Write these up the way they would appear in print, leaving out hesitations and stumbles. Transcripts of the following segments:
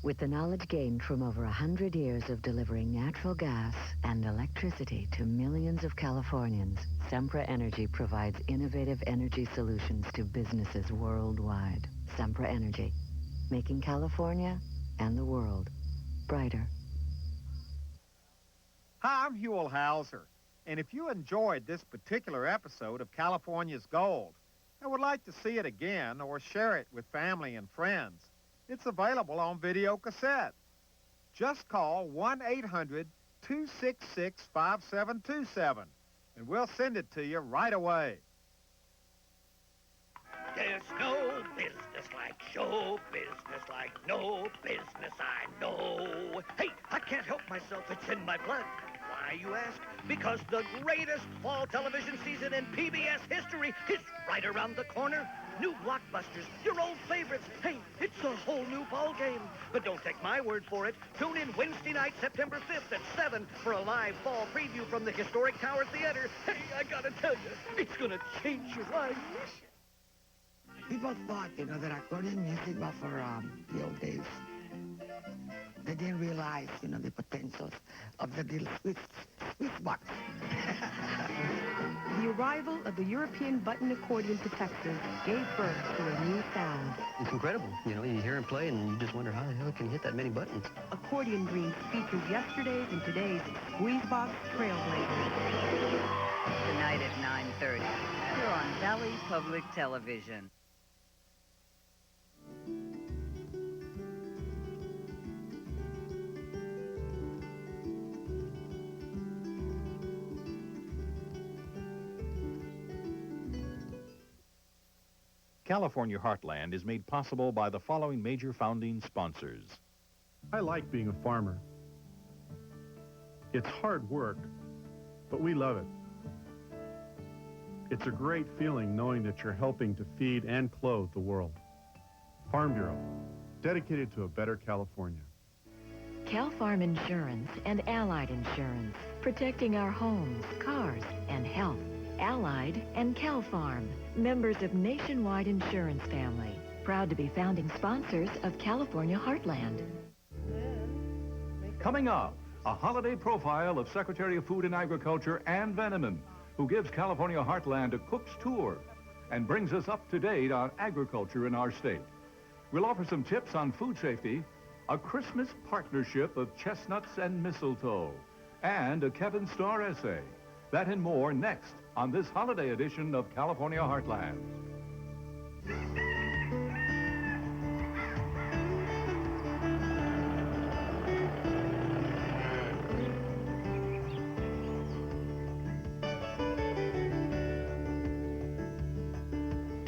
With the knowledge gained from over 100 years of delivering natural gas and electricity to millions of Californians, Sempra Energy provides innovative energy solutions to businesses worldwide. Sempra Energy, making California and the world brighter. Hi, I'm Huell Hauser, and if you enjoyed this particular episode of California's Gold and would like to see it again or share it with family and friends, it's available on video cassette. Just call 1-800-266-5727, and we'll send it to you right away. There's no business like show business, like no business I know. Hey, I can't help myself, it's in my blood. Why, you ask? Because the greatest fall television season in PBS history is right around the corner. New blockbusters, your old favorites. Hey, it's a whole new ball game. But don't take my word for it. Tune in Wednesday night, September 5th at 7 for a live fall preview from the historic Tower Theater. Hey, I gotta tell you, it's gonna change your life. People thought, that accordion music was for the old days. They didn't realize, the potentials of the little Swiss box. The arrival of the European button accordion to Texas gave birth to a new sound. It's incredible. You hear him play and you just wonder how the hell can he hit that many buttons. Accordion Greens features yesterday's and today's Squeezebox trailblazers. Tonight at 9:30, here on Valley Public Television. California Heartland is made possible by the following major founding sponsors. I like being a farmer. It's hard work, but we love it. It's a great feeling knowing that you're helping to feed and clothe the world. Farm Bureau, dedicated to a better California. Cal Farm Insurance and Allied Insurance, protecting our homes, cars, and health. Allied and Cal Farm, members of Nationwide Insurance Family, proud to be founding sponsors of California Heartland. Coming up, a holiday profile of Secretary of Food and Agriculture Ann Veneman, who gives California Heartland a cook's tour and brings us up to date on agriculture in our state. We'll offer some tips on food safety, a Christmas partnership of chestnuts and mistletoe, and a Kevin Starr essay. That and more next on this holiday edition of California Heartland.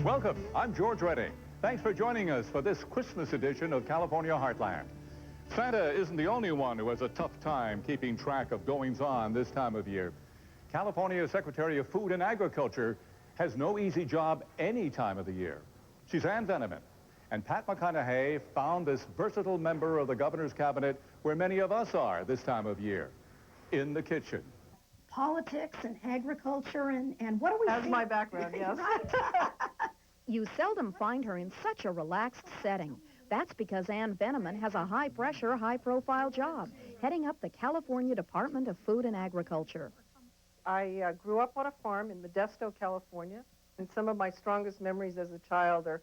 Welcome, I'm George Redding. Thanks for joining us for this Christmas edition of California Heartland. Santa isn't the only one who has a tough time keeping track of goings-on this time of year. California Secretary of Food and Agriculture has no easy job any time of the year. She's Ann Veneman, and Pat McConaughey found this versatile member of the governor's cabinet where many of us are this time of year, in the kitchen. Politics and agriculture and what do we That's my background, yes. You seldom find her in such a relaxed setting. That's because Ann Veneman has a high-pressure, high-profile job, heading up the California Department of Food and Agriculture. I grew up on a farm in Modesto, California, and some of my strongest memories as a child are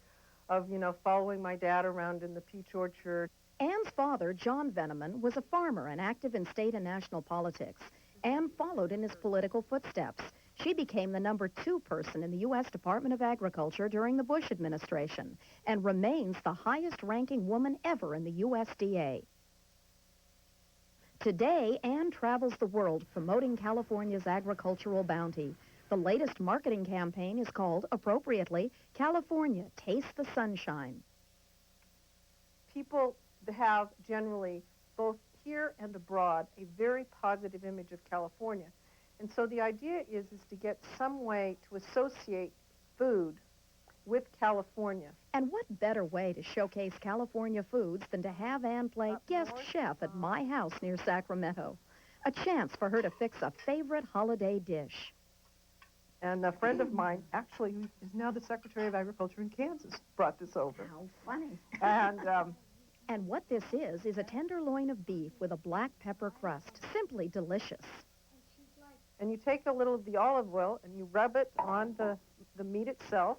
of, following my dad around in the peach orchard. Ann's father, John Veneman, was a farmer and active in state and national politics. Ann followed in his political footsteps. She became the #2 person in the U.S. Department of Agriculture during the Bush administration and remains the highest-ranking woman ever in the USDA. Today, Ann travels the world promoting California's agricultural bounty. The latest marketing campaign is called, appropriately, California, Taste the Sunshine. People have generally, both here and abroad, a very positive image of California. And so the idea is to get some way to associate food with California. And what better way to showcase California foods than to have Ann play guest chef at my house near Sacramento? A chance for her to fix a favorite holiday dish. And a friend of mine, actually, who is now the Secretary of Agriculture in Kansas, brought this over. How funny. And what this is a tenderloin of beef with a black pepper crust. Simply delicious. And you take a little of the olive oil and you rub it on the meat itself,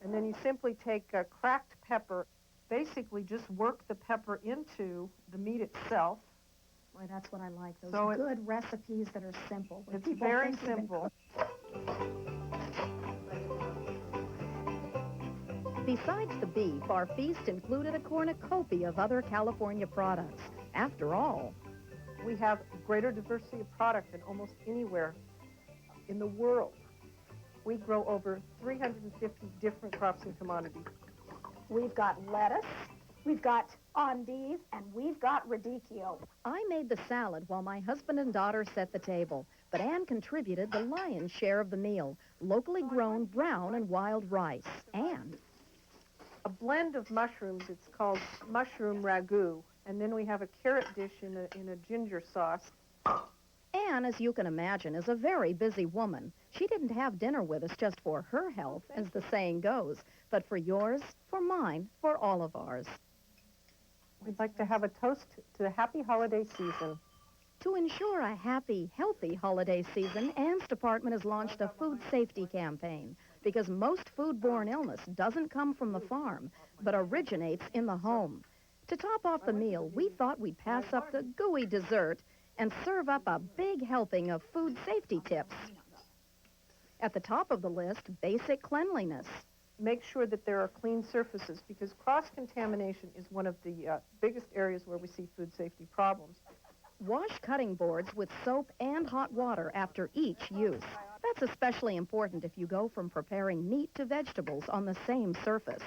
and then you simply take a cracked pepper, basically just work the pepper into the meat itself. Boy, that's what I like, those So good recipes that are simple. where It's people very think you can simple. Besides the beef, our feast included a cornucopia of other California products. After all, We have greater diversity of product than almost anywhere in the world. We grow over 350 different crops and commodities. We've got lettuce, we've got endive, and we've got radicchio. I made the salad while my husband and daughter set the table, but Anne contributed the lion's share of the meal, locally grown brown and wild rice, and a blend of mushrooms. It's called mushroom ragu. And then we have a carrot dish in a ginger sauce. Anne, as you can imagine, is a very busy woman. She didn't have dinner with us just for her health, as the saying goes, but for yours, for mine, for all of ours. We'd like to have a toast to the happy holiday season. To ensure a happy, healthy holiday season, Anne's department has launched a food safety campaign because most foodborne illness doesn't come from the farm, but originates in the home. To top off the meal, we thought we'd pass up the gooey dessert and serve up a big helping of food safety tips. At the top of the list, basic cleanliness. Make sure that there are clean surfaces because cross-contamination is one of the biggest areas where we see food safety problems. Wash cutting boards with soap and hot water after each use. That's especially important if you go from preparing meat to vegetables on the same surface.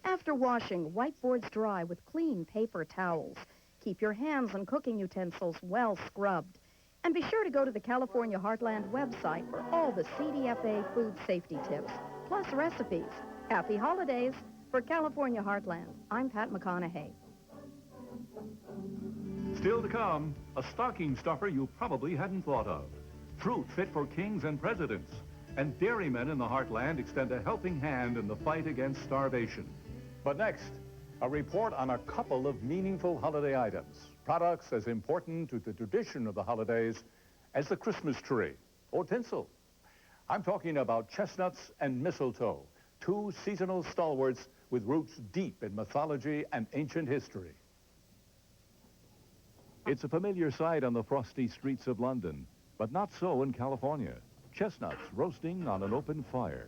After washing, wipe boards dry with clean paper towels. Keep your hands and cooking utensils well scrubbed. And be sure to go to the California Heartland website for all the CDFA food safety tips, plus recipes. Happy holidays. For California Heartland, I'm Pat McConaughey. Still to come, a stocking stuffer you probably hadn't thought of. Fruit fit for kings and presidents. And dairymen in the heartland extend a helping hand in the fight against starvation. But next, a report on a couple of meaningful holiday items. Products as important to the tradition of the holidays as the Christmas tree or tinsel. I'm talking about chestnuts and mistletoe, two seasonal stalwarts with roots deep in mythology and ancient history. It's a familiar sight on the frosty streets of London, but not so in California. Chestnuts roasting on an open fire.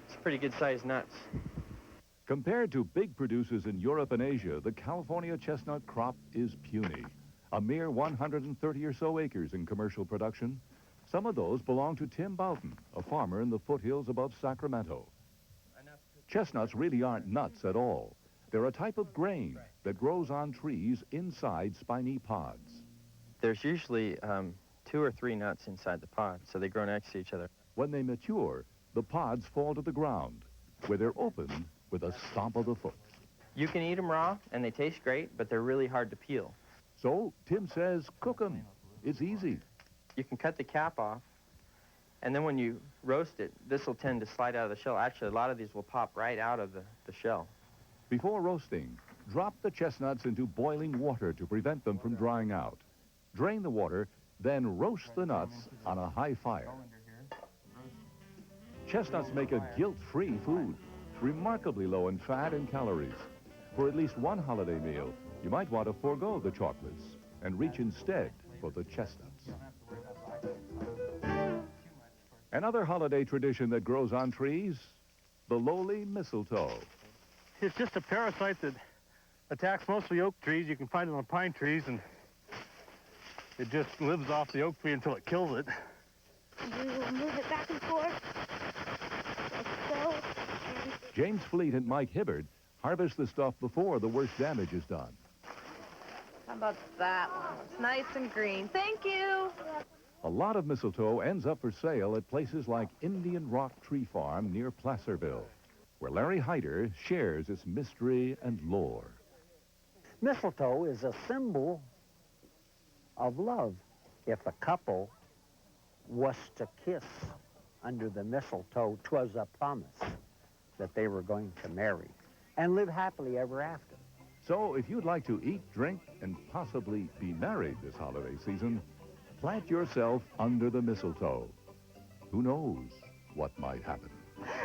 It's pretty good-sized nuts. Compared to big producers in Europe and Asia, the California chestnut crop is puny. A mere 130 or so acres in commercial production. Some of those belong to Tim Boughton, a farmer in the foothills above Sacramento. Chestnuts really aren't nuts at all. They're a type of grain that grows on trees inside spiny pods. There's usually 2 or 3 nuts inside the pod, so they grow next to each other. When they mature, the pods fall to the ground, where they're opened with a stomp of the foot. You can eat them raw, and they taste great, but they're really hard to peel. So Tim says, cook them. It's easy. You can cut the cap off, and then when you roast it, this will tend to slide out of the shell. Actually, a lot of these will pop right out of the shell. Before roasting, drop the chestnuts into boiling water to prevent them from drying out. Drain the water, then roast the nuts on a high fire. Chestnuts make a guilt-free food, remarkably low in fat and calories. For at least one holiday meal, you might want to forego the chocolates and reach instead for the chestnuts. Another holiday tradition that grows on trees, the lowly mistletoe. It's just a parasite that attacks mostly oak trees. You can find it on pine trees, and it just lives off the oak tree until it kills it. We will move it back and forth. Like so. James Fleet and Mike Hibbard harvest the stuff before the worst damage is done. How about that one? It's nice and green. Thank you. A lot of mistletoe ends up for sale at places like Indian Rock Tree Farm near Placerville, where Larry Hyder shares its mystery and lore. Mistletoe is a symbol of love. If a couple was to kiss under the mistletoe, 'twas a promise that they were going to marry and live happily ever after. So if you'd like to eat, drink, and possibly be married this holiday season, plant yourself under the mistletoe. Who knows what might happen?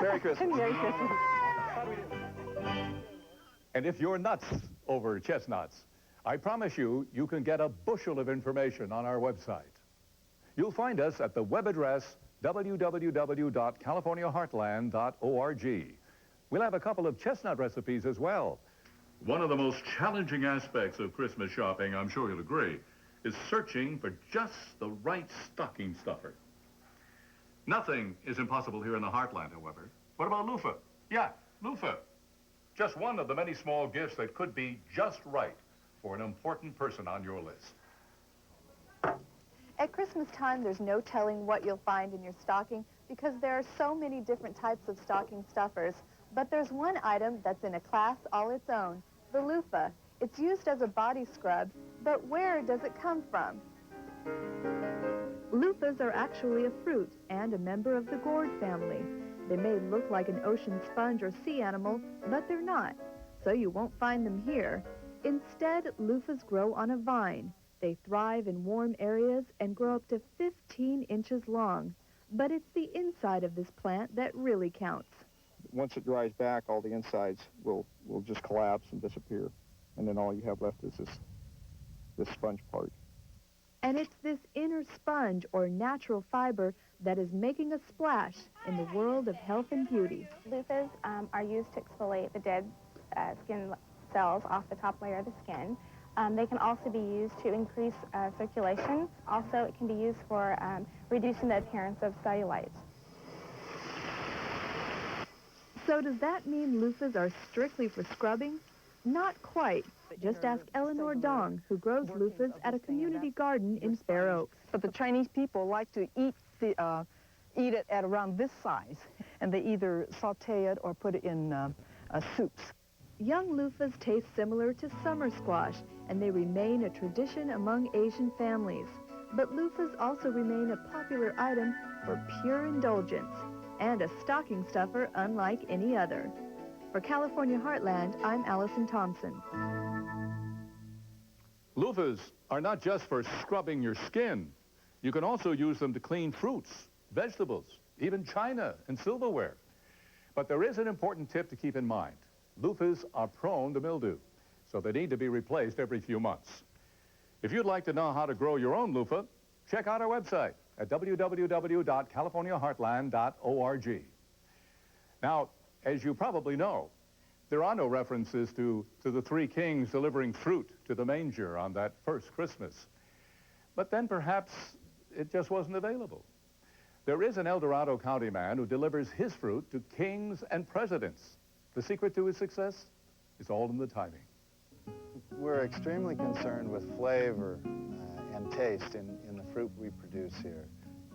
Merry Christmas. Merry Christmas. And if you're nuts over chestnuts, I promise you, you can get a bushel of information on our website. You'll find us at the web address www.californiaheartland.org. We'll have a couple of chestnut recipes as well. One of the most challenging aspects of Christmas shopping, I'm sure you'll agree, is searching for just the right stocking stuffer. Nothing is impossible here in the heartland, however. What about loofah? Yeah, loofah. Just one of the many small gifts that could be just right for an important person on your list. At Christmas time, there's no telling what you'll find in your stocking because there are so many different types of stocking stuffers. But there's one item that's in a class all its own, the loofah. It's used as a body scrub, but where does it come from? Loofahs are actually a fruit and a member of the gourd family. They may look like an ocean sponge or sea animal, but they're not, so you won't find them here. Instead, loofahs grow on a vine. They thrive in warm areas and grow up to 15 inches long. But it's the inside of this plant that really counts. Once it dries back, all the insides will just collapse and disappear. And then all you have left is this sponge part. And it's this inner sponge or natural fiber that is making a splash in the world of health and beauty. Loofahs are used to exfoliate the dead skin cells off the top layer of the skin. They can also be used to increase circulation. Also, it can be used for reducing the appearance of cellulite. So does that mean loofahs are strictly for scrubbing? Not quite. Just ask Eleanor Dong, who grows loofahs at a community garden in Fair Oaks. But the Chinese people like to eat it at around this size, and they either saute it or put it in soups. Young loofahs taste similar to summer squash, and they remain a tradition among Asian families. But loofahs also remain a popular item for pure indulgence, and a stocking stuffer unlike any other. For California Heartland, I'm Allison Thompson. Loofahs are not just for scrubbing your skin. You can also use them to clean fruits, vegetables, even china and silverware. But there is an important tip to keep in mind. Loofahs are prone to mildew, so they need to be replaced every few months. If you'd like to know how to grow your own loofah, check out our website at www.californiaheartland.org. Now, as you probably know, there are no references to the three kings delivering fruit to the manger on that first Christmas. But then perhaps it just wasn't available. There is an El Dorado County man who delivers his fruit to kings and presidents. The secret to his success is all in the timing. We're extremely concerned with flavor and taste in the fruit we produce here.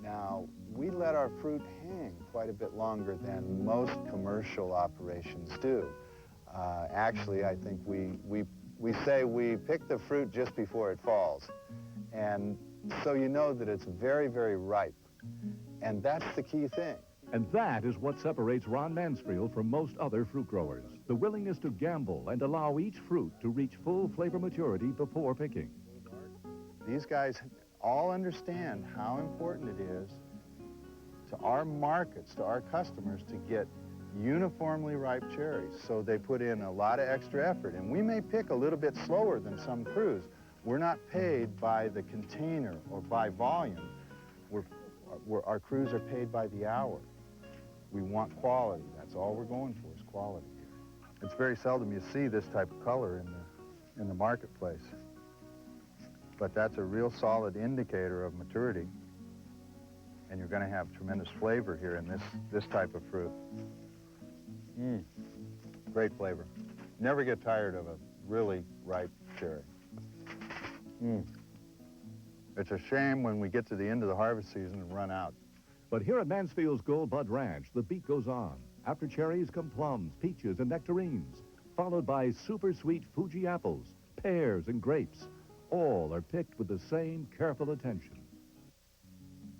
Now, we let our fruit hang quite a bit longer than most commercial operations do. Actually, I think we say we pick the fruit just before it falls. And so you know that it's very, very ripe. And that's the key thing. And that is what separates Ron Mansfield from most other fruit growers. The willingness to gamble and allow each fruit to reach full flavor maturity before picking. These guys all understand how important it is to our markets, to our customers, to get uniformly ripe cherries. So they put in a lot of extra effort. And we may pick a little bit slower than some crews. We're not paid by the container or by volume. Our crews are paid by the hour. We want quality. That's all we're going for is quality. It's very seldom you see this type of color in the marketplace. But that's a real solid indicator of maturity. And you're going to have tremendous flavor here in this type of fruit. Great flavor. Never get tired of a really ripe cherry. It's a shame when we get to the end of the harvest season and run out. But here at Mansfield's Gold Bud Ranch, the beat goes on. After cherries come plums, peaches, and nectarines, followed by super sweet Fuji apples, pears, and grapes. All are picked with the same careful attention.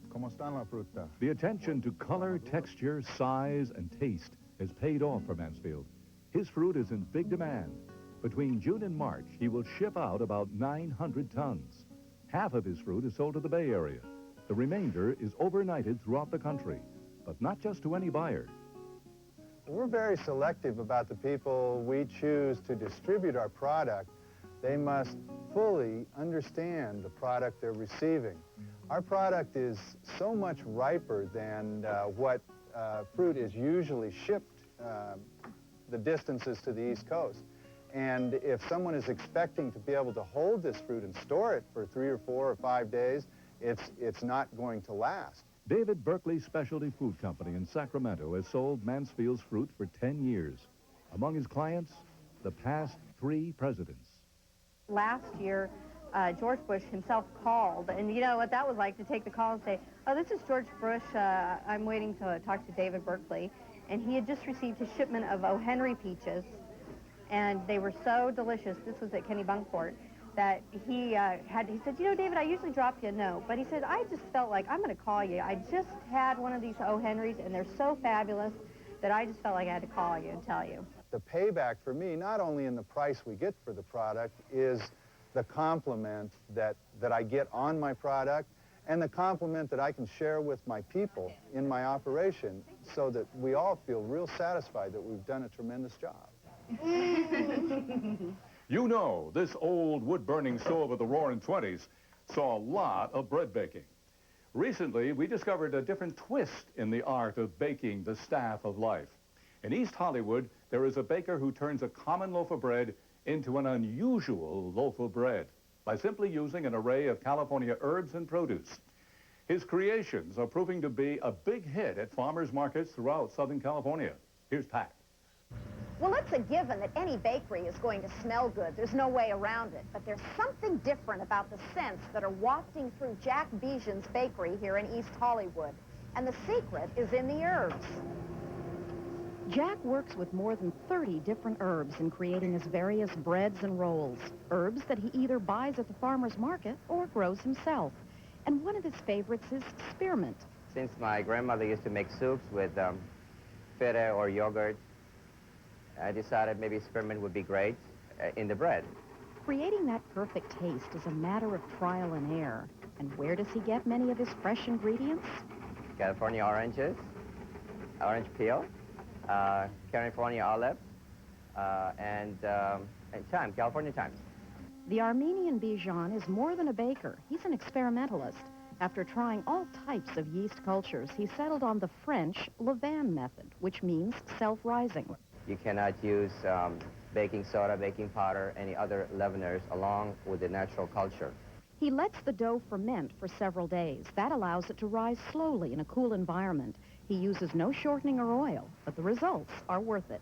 ¿Cómo está la fruta? The attention to color, texture, size, and taste has paid off for Mansfield. His fruit is in big demand, Between June and March, he will ship out about 900 tons. Half of his fruit is sold to the Bay Area. The remainder is overnighted throughout the country, but not just to any buyer. We're very selective about the people we choose to distribute our product. They must fully understand the product they're receiving. Our product is so much riper than what fruit is usually shipped the distances to the East Coast. And if someone is expecting to be able to hold this fruit and store it for 3 or 4 or 5 days, it's not going to last. David Berkeley's Specialty Food Company in Sacramento has sold Mansfield's fruit for 10 years. Among his clients, the past 3 presidents. Last year, George Bush himself called, and you know what that was like, to take the call and say, oh, this is George Bush, I'm waiting to talk to David Berkeley. And he had just received his shipment of O. Henry peaches, and they were so delicious, this was at Kennebunkport, that he said, you know, David, I usually drop you a note, but he said, I just felt like I'm going to call you. I just had one of these O. Henrys, and they're so fabulous that I just felt like I had to call you and tell you. The payback for me, not only in the price we get for the product, is the compliment that I get on my product, and the compliment that I can share with my people in my operation, so that we all feel real satisfied that we've done a tremendous job. You know, this old wood-burning stove of the Roaring 20s saw a lot of bread baking. Recently, we discovered a different twist in the art of baking the staff of life. In East Hollywood, there is a baker who turns a common loaf of bread into an unusual loaf of bread by simply using an array of California herbs and produce. His creations are proving to be a big hit at farmers markets throughout Southern California. Here's Pat. Well, it's a given that any bakery is going to smell good. There's no way around it. But there's something different about the scents that are wafting through Jack Bijan's bakery here in East Hollywood. And the secret is in the herbs. Jack works with more than 30 different herbs in creating his various breads and rolls. Herbs that he either buys at the farmer's market or grows himself. And one of his favorites is spearmint. Since my grandmother used to make soups with feta or yogurt, I decided maybe spearmint would be great in the bread. Creating that perfect taste is a matter of trial and error. And where does he get many of his fresh ingredients? California oranges, orange peel, California olive, and thyme, California thyme. The Armenian Bijan is more than a baker. He's an experimentalist. After trying all types of yeast cultures, he settled on the French levain method, which means self-rising. You cannot use baking soda, baking powder, any other leaveners along with the natural culture. He lets the dough ferment for several days. That allows it to rise slowly in a cool environment. He uses no shortening or oil, but the results are worth it.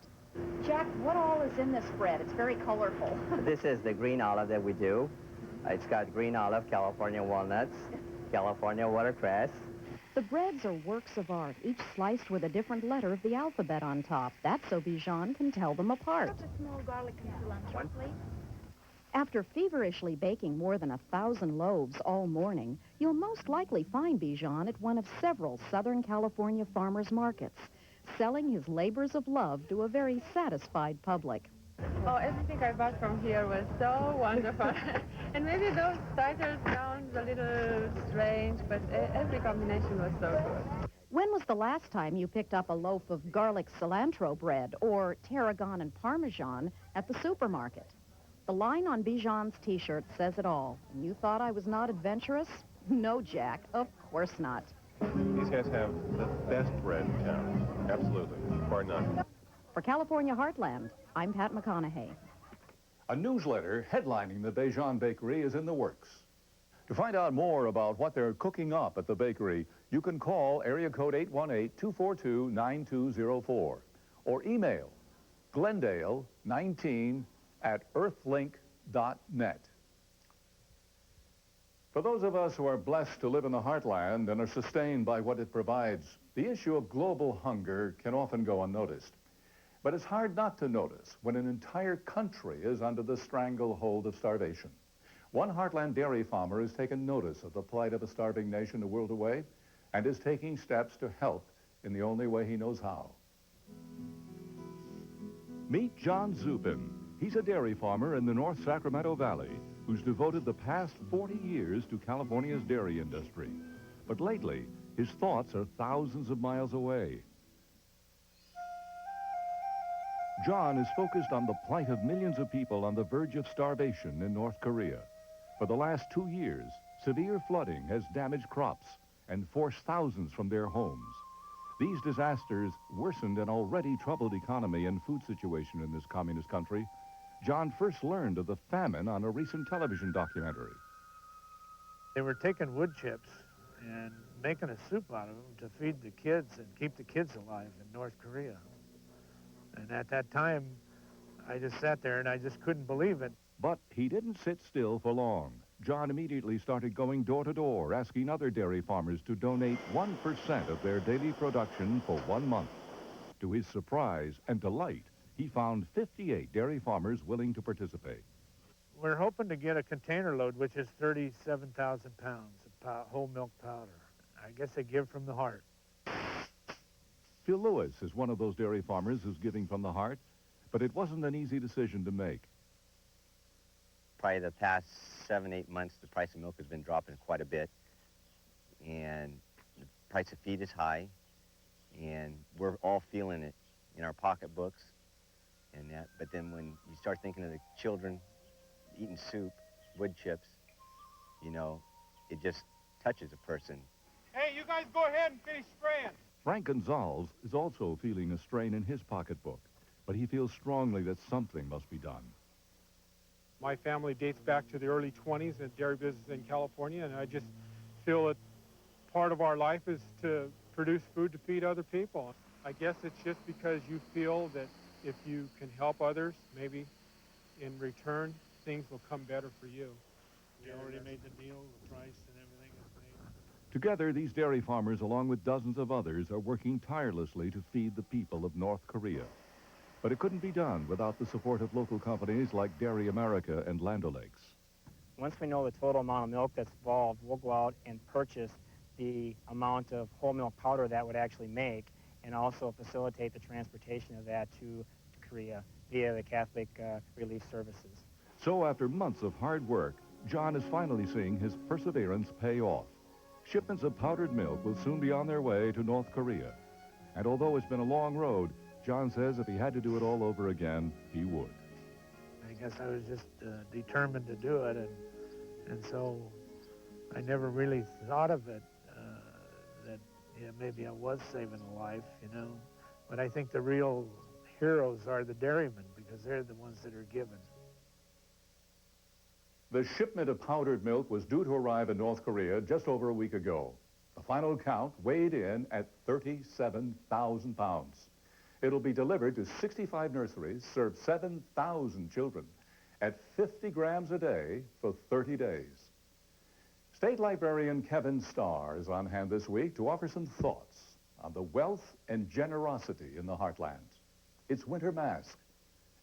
Jack, what all is in this bread? It's very colorful. This is the green olive that we do. It's got green olive, California walnuts, California watercress. The breads are works of art, each sliced with a different letter of the alphabet on top. That's so Bijan can tell them apart. A small garlic and cilantro, please. After feverishly baking more than 1,000 loaves all morning, you'll most likely find Bijan at one of several Southern California farmers' markets, selling his labors of love to a very satisfied public. Oh, everything I bought from here was so wonderful. And maybe those starters sound a little strange, but every combination was so good. When was the last time you picked up a loaf of garlic cilantro bread or tarragon and parmesan at the supermarket? The line on Bijan's T-shirt says it all. And you thought I was not adventurous? No, Jack, of course not. These guys have the best bread in town. Absolutely, bar none. For California Heartland, I'm Pat McConaughey. A newsletter headlining the Bijan Bakery is in the works. To find out more about what they're cooking up at the bakery, you can call area code 818-242-9204 or email glendale19@earthlink.net. For those of us who are blessed to live in the heartland and are sustained by what it provides, the issue of global hunger can often go unnoticed. But it's hard not to notice when an entire country is under the stranglehold of starvation. One Heartland dairy farmer has taken notice of the plight of a starving nation a world away and is taking steps to help in the only way he knows how. Meet John Zupin. He's a dairy farmer in the North Sacramento Valley who's devoted the past 40 years to California's dairy industry. But lately, his thoughts are thousands of miles away. John is focused on the plight of millions of people on the verge of starvation in North Korea. For the last 2 years, severe flooding has damaged crops and forced thousands from their homes. These disasters worsened an already troubled economy and food situation in this communist country. John first learned of the famine on a recent television documentary. They were taking wood chips and making a soup out of them to feed the kids and keep the kids alive in North Korea. And at that time, I just sat there and I just couldn't believe it. But he didn't sit still for long. John immediately started going door to door, asking other dairy farmers to donate 1% of their daily production for 1 month. To his surprise and delight, he found 58 dairy farmers willing to participate. We're hoping to get a container load, which is 37,000 pounds of whole milk powder. I guess they give from the heart. Phil Lewis is one of those dairy farmers who's giving from the heart, but it wasn't an easy decision to make. Probably the past 7-8 months, the price of milk has been dropping quite a bit, and the price of feed is high, and we're all feeling it in our pocketbooks and that. But then when you start thinking of the children eating soup, wood chips, you know, it just touches a person. Hey, you guys go ahead and finish spraying. Frank Gonzalez is also feeling a strain in his pocketbook, but he feels strongly that something must be done. My family dates back to the early 20s in dairy business in California, and I just feel that part of our life is to produce food to feed other people. I guess it's just because you feel that if you can help others, maybe in return, things will come better for you. We already made the deal, the price and everything is made. Together, these dairy farmers, along with dozens of others, are working tirelessly to feed the people of North Korea. But it couldn't be done without the support of local companies like Dairy America and Land O'Lakes. Once we know the total amount of milk that's involved, we'll go out and purchase the amount of whole milk powder that would actually make, and also facilitate the transportation of that to Korea via the Catholic Relief Services. So after months of hard work, John is finally seeing his perseverance pay off. Shipments of powdered milk will soon be on their way to North Korea. And although it's been a long road, John says if he had to do it all over again, he would. I guess I was just determined to do it, and so I never really thought of it, that yeah, maybe I was saving a life, you know. But I think the real heroes are the dairymen, because they're the ones that are given. The shipment of powdered milk was due to arrive in North Korea just over a week ago. The final count weighed in at 37,000 pounds. It'll be delivered to 65 nurseries, serve 7,000 children at 50 grams a day for 30 days. State Librarian Kevin Starr is on hand this week to offer some thoughts on the wealth and generosity in the heartland, its winter mask,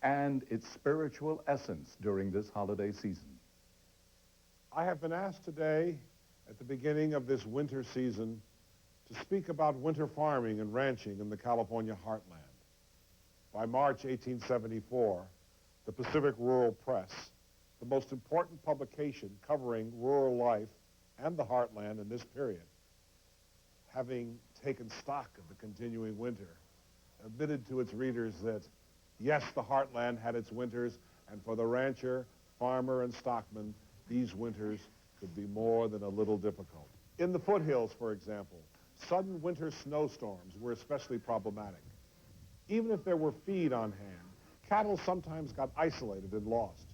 and its spiritual essence during this holiday season. I have been asked today, at the beginning of this winter season, to speak about winter farming and ranching in the California heartland. By March 1874, the Pacific Rural Press, the most important publication covering rural life and the heartland in this period, having taken stock of the continuing winter, admitted to its readers that, yes, the heartland had its winters, and for the rancher, farmer, and stockman, these winters could be more than a little difficult. In the foothills, for example, sudden winter snowstorms were especially problematic. Even if there were feed on hand, cattle sometimes got isolated and lost.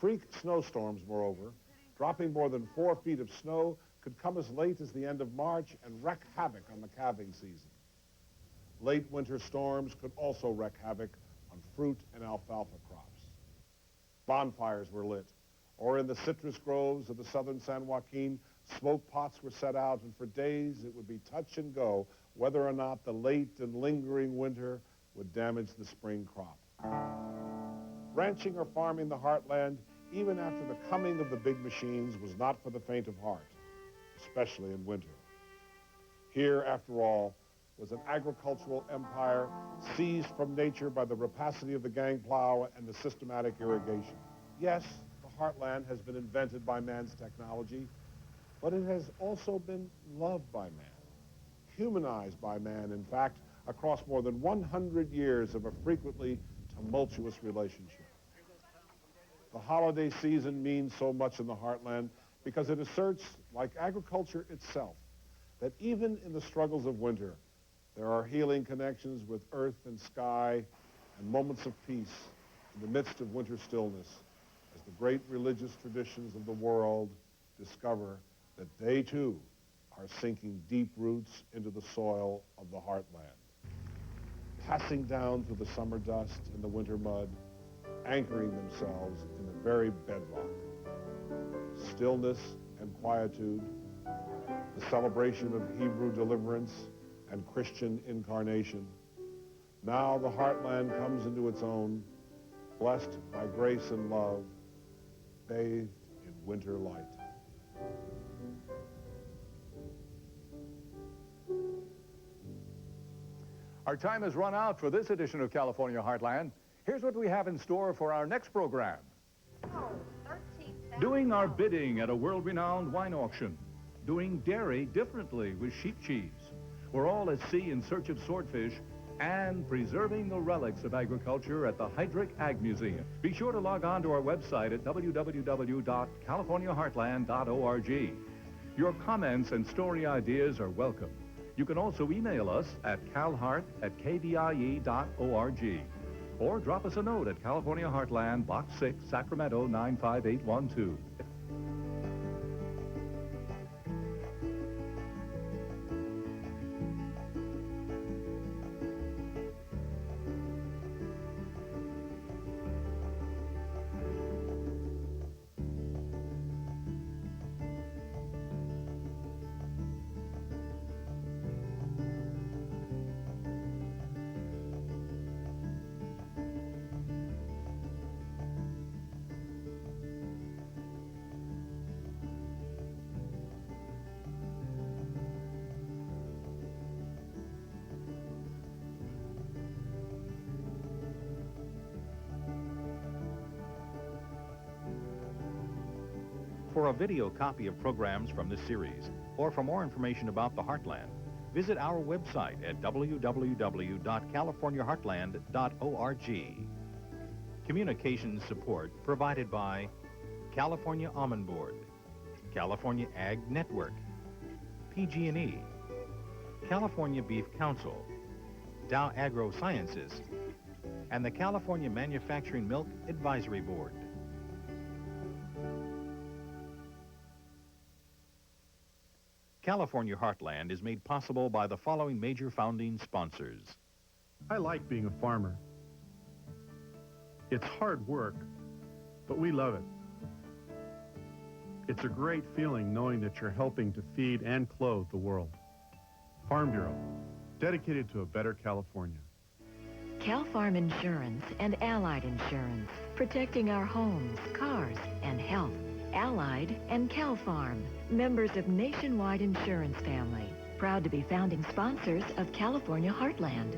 Freak snowstorms, moreover, dropping more than 4 feet of snow, could come as late as the end of March and wreak havoc on the calving season. Late winter storms could also wreak havoc on fruit and alfalfa crops. Bonfires were lit, or in the citrus groves of the southern San Joaquin, smoke pots were set out, and for days it would be touch and go whether or not the late and lingering winter would damage the spring crop. Ranching or farming the heartland, even after the coming of the big machines, was not for the faint of heart, especially in winter. Here, after all, was an agricultural empire seized from nature by the rapacity of the gang plow and the systematic irrigation. Yes, the heartland has been invented by man's technology, but it has also been loved by man, humanized by man, in fact, across more than 100 years of a frequently tumultuous relationship. The holiday season means so much in the heartland because it asserts, like agriculture itself, that even in the struggles of winter, there are healing connections with earth and sky and moments of peace in the midst of winter stillness as the great religious traditions of the world discover that they too are sinking deep roots into the soil of the heartland, passing down through the summer dust and the winter mud, anchoring themselves in the very bedrock. Stillness and quietude, the celebration of Hebrew deliverance and Christian incarnation. Now the heartland comes into its own, blessed by grace and love, bathed in winter light. Our time has run out for this edition of California Heartland. Here's what we have in store for our next program. Doing our bidding at a world-renowned wine auction. Doing dairy differently with sheep cheese. We're all at sea in search of swordfish and preserving the relics of agriculture at the Heydrich Ag Museum. Be sure to log on to our website at www.californiaheartland.org. Your comments and story ideas are welcome. You can also email us at calhart@kvie.org or drop us a note at California Heartland, Box 6, Sacramento 95812. For a video copy of programs from this series, or for more information about the Heartland, visit our website at www.californiaheartland.org. Communications support provided by California Almond Board, California Ag Network, PG&E, California Beef Council, Dow Agro Sciences, and the California Manufacturing Milk Advisory Board. California Heartland is made possible by the following major founding sponsors. I like being a farmer. It's hard work, but we love it. It's a great feeling knowing that you're helping to feed and clothe the world. Farm Bureau, dedicated to a better California. Cal Farm Insurance and Allied Insurance, protecting our homes, cars, and health. Allied and Cal Farm, members of Nationwide Insurance Family, proud to be founding sponsors of California Heartland.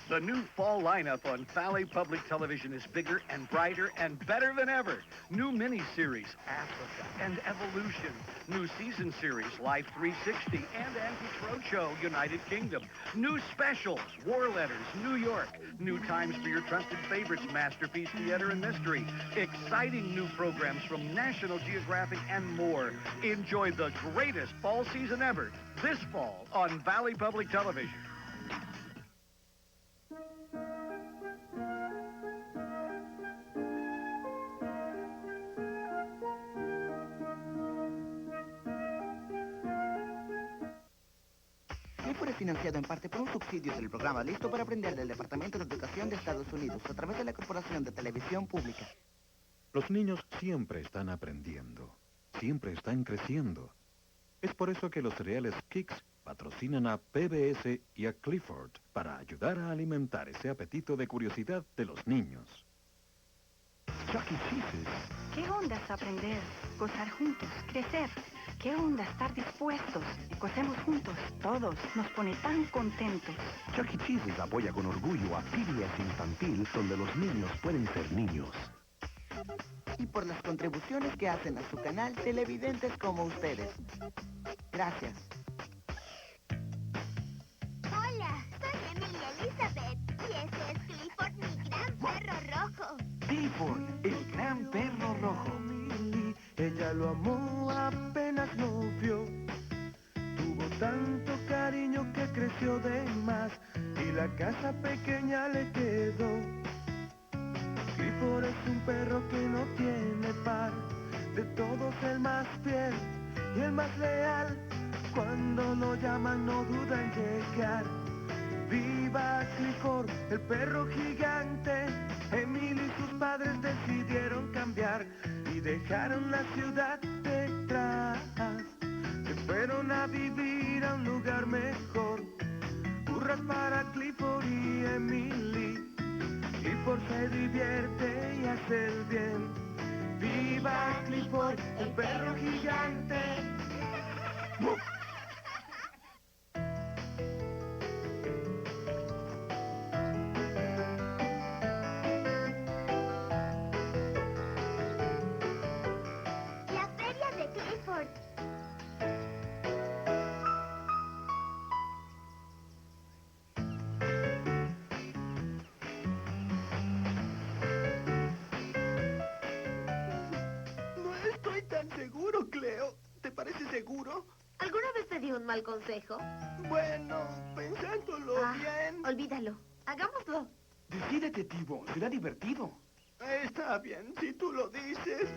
The new fall lineup on Valley Public Television is bigger and brighter and better than ever. New miniseries, Africa and Evolution. New season series, Life 360 and Antiques Roadshow, United Kingdom. New specials, War Letters, New York. New times for your trusted favorites, Masterpiece Theater and Mystery. Exciting new programs from National Geographic and more. Enjoy the greatest fall season ever this fall on Valley Public Television. Clifford es financiado en parte por un subsidio del programa Listo para Aprender del Departamento de Educación de Estados Unidos a través de la Corporación de Televisión Pública. Los niños siempre están aprendiendo, siempre están creciendo. Es por eso que los cereales Kix patrocinan a PBS y a Clifford para ayudar a alimentar ese apetito de curiosidad de los niños. Chuck E. Cheese's. ¿Qué onda es aprender, gozar juntos, crecer? ¿Qué onda estar dispuestos? Gocemos juntos, todos. Nos pone tan contentos. Chuck E. Cheese's apoya con orgullo a PBS Infantil, donde los niños pueden ser niños. Y por las contribuciones que hacen a su canal televidentes como ustedes. Gracias. Hola, soy Emilia Elizabeth y ese es Clifford, mi gran perro rojo. Clifford, el gran perro rojo. Ella lo amó apenas lo vio. Tuvo tanto cariño que creció de más y la casa pequeña le quedó. Clifford es un perro que no tiene par, de todos el más fiel y el más leal. Cuando lo llaman no duda en llegar. ¡Viva Clifford, el perro gigante! Emily y sus padres decidieron cambiar y dejaron la ciudad detrás. Se fueron a vivir a un lugar mejor. Hurras para Clifford y Emily. Clifford se divierte y hace el bien. ¡Viva Clifford, el perro gigante! La feria de Clifford. No estoy tan seguro, Cleo. ¿Te parece seguro? ¿Alguna vez te di un mal consejo? Bueno, pensándolo bien. Olvídalo. Hagámoslo. Decídete, Tibo. Será divertido. Está bien, si tú lo dices.